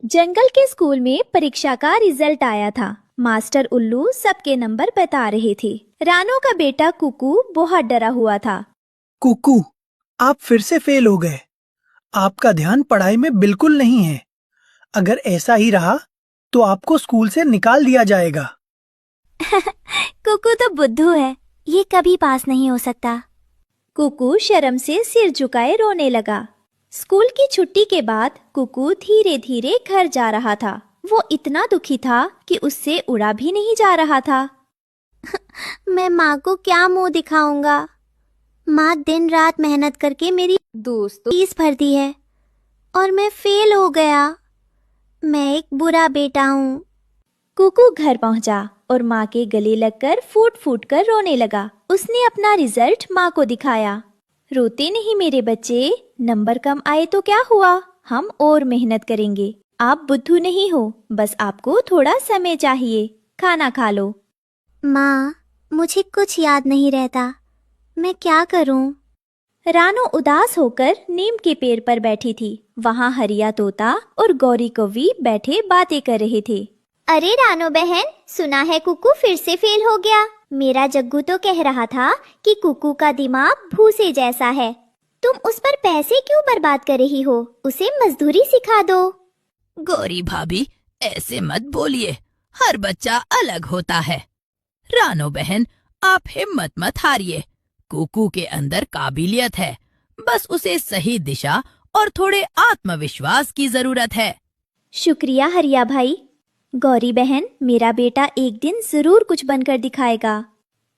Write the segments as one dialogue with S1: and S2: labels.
S1: जंगल के स्कूल में परीक्षा का रिजल्ट आया था। मास्टर उल्लू सबके नंबर बता रहे थे। रानो का बेटा कुकू बहुत डरा हुआ था।
S2: कुकू, आप फिर से फेल हो गए। आपका ध्यान पढ़ाई में बिल्कुल नहीं है। अगर ऐसा ही रहा तो आपको स्कूल से निकाल दिया जाएगा।
S1: कुकू तो बुद्धू है, ये कभी पास नहीं हो सकता। कुकू शर्म से सिर झुकाए रोने लगा। स्कूल की छुट्टी के बाद कुकू धीरे धीरे घर जा रहा था। वो इतना दुखी था कि उससे उड़ा भी नहीं जा रहा था। मैं माँ को क्या मुंह दिखाऊंगा? माँ दिन रात मेहनत करके मेरी फीस भरती है और मैं फेल हो गया। मैं एक बुरा बेटा हूँ। कुकू घर पहुंचा और माँ के गले लगकर फूट फूट कर रोने लगा। उसने अपना रिजल्ट माँ को दिखाया। रोते नहीं मेरे बच्चे, नंबर कम आए तो क्या हुआ, हम और मेहनत करेंगे। आप बुद्धू नहीं हो, बस आपको थोड़ा समय चाहिए। खाना खा लो। माँ, मुझे कुछ याद नहीं रहता, मैं क्या करूँ? रानो उदास होकर नीम के पेड़ पर बैठी थी। वहाँ हरिया तोता और गौरी कौवी बैठे बातें कर रहे थे। अरे रानो बहन, सुना है कुकू फिर से फेल हो गया। मेरा जग्गू तो कह रहा था कि कुकू का दिमाग भूसे जैसा है। तुम उस पर पैसे क्यों बर्बाद कर रही हो? उसे मजदूरी सिखा दो।
S3: गौरी भाभी, ऐसे मत बोलिए, हर बच्चा अलग होता है। रानो बहन, आप हिम्मत मत हारिए। कुकू के अंदर काबिलियत है, बस उसे सही दिशा और थोड़े आत्मविश्वास की जरूरत है।
S1: शुक्रिया हरिया भाई। गौरी बहन, मेरा बेटा एक दिन जरूर कुछ बनकर दिखाएगा।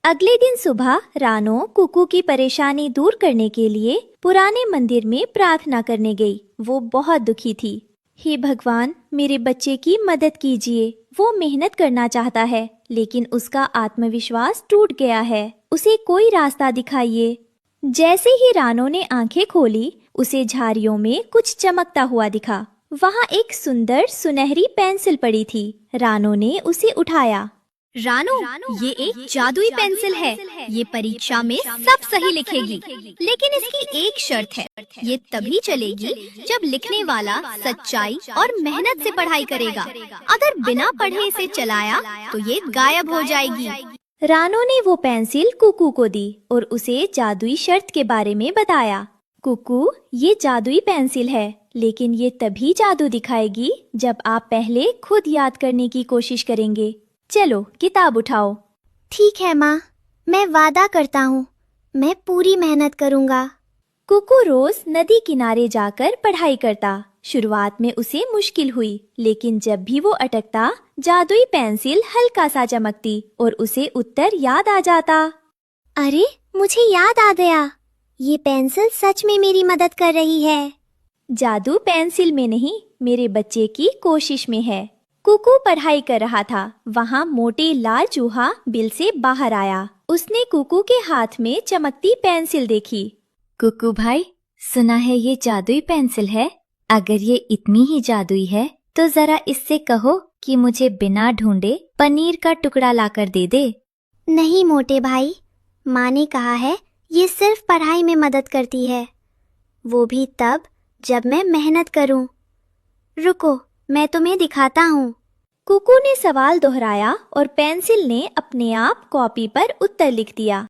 S1: अगले दिन सुबह रानो कुकू की परेशानी दूर करने के लिए पुराने मंदिर में प्रार्थना करने गई। वो बहुत दुखी थी। हे भगवान, मेरे बच्चे की मदद कीजिए। वो मेहनत करना चाहता है, लेकिन उसका आत्मविश्वास टूट गया है। उसे कोई रास्ता दिखाइए। जैसे ही रानो ने आंखें खोली, उसे झाड़ियों में कुछ चमकता हुआ दिखा। वहाँ एक सुंदर सुनहरी पेंसिल पड़ी थी। रानो ने उसे उठाया।
S4: रानो, ये एक जादुई पेंसिल है। ये परीक्षा में सब सही लिखेगी, लेकिन इसकी एक शर्त है। ये तभी चलेगी जब लिखने वाला सच्चाई और मेहनत से पढ़ाई करेगा। अगर बिना पढ़े इसे चलाया तो ये गायब हो जाएगी।
S1: रानो ने वो पेंसिल कुकू को दी और उसे जादुई शर्त के बारे में बताया। कुकू, ये जादुई पेंसिल है, लेकिन ये तभी जादू दिखाएगी जब आप पहले खुद याद करने की कोशिश करेंगे। चलो किताब उठाओ। ठीक है माँ, मैं वादा करता हूँ, मैं पूरी मेहनत करूँगा। कुकू रोज नदी किनारे जाकर पढ़ाई करता। शुरुआत में उसे मुश्किल हुई, लेकिन जब भी वो अटकता, जादुई पेंसिल हल्का सा चमकती और उसे उत्तर याद आ जाता। अरे, मुझे याद आ गया, ये पेंसिल सच में मेरी मदद कर रही है। जादू पेंसिल में नहीं, मेरे बच्चे की कोशिश में है। कुकू पढ़ाई कर रहा था। वहाँ मोटे लाल चूहा बिल से बाहर आया। उसने कुकू के हाथ में चमकती पेंसिल देखी। कुकू भाई, सुना है ये जादुई पेंसिल है। अगर ये इतनी ही जादुई है तो जरा इससे कहो कि मुझे बिना ढूंढे पनीर का टुकड़ा लाकर दे दे। नहीं मोटे भाई, माँ ने कहा है ये सिर्फ पढ़ाई में मदद करती है, वो भी तब जब मैं मेहनत करूं। रुको, मैं तुम्हें दिखाता हूँ। कुकू ने सवाल दोहराया और पेंसिल ने अपने आप कॉपी पर उत्तर लिख दिया।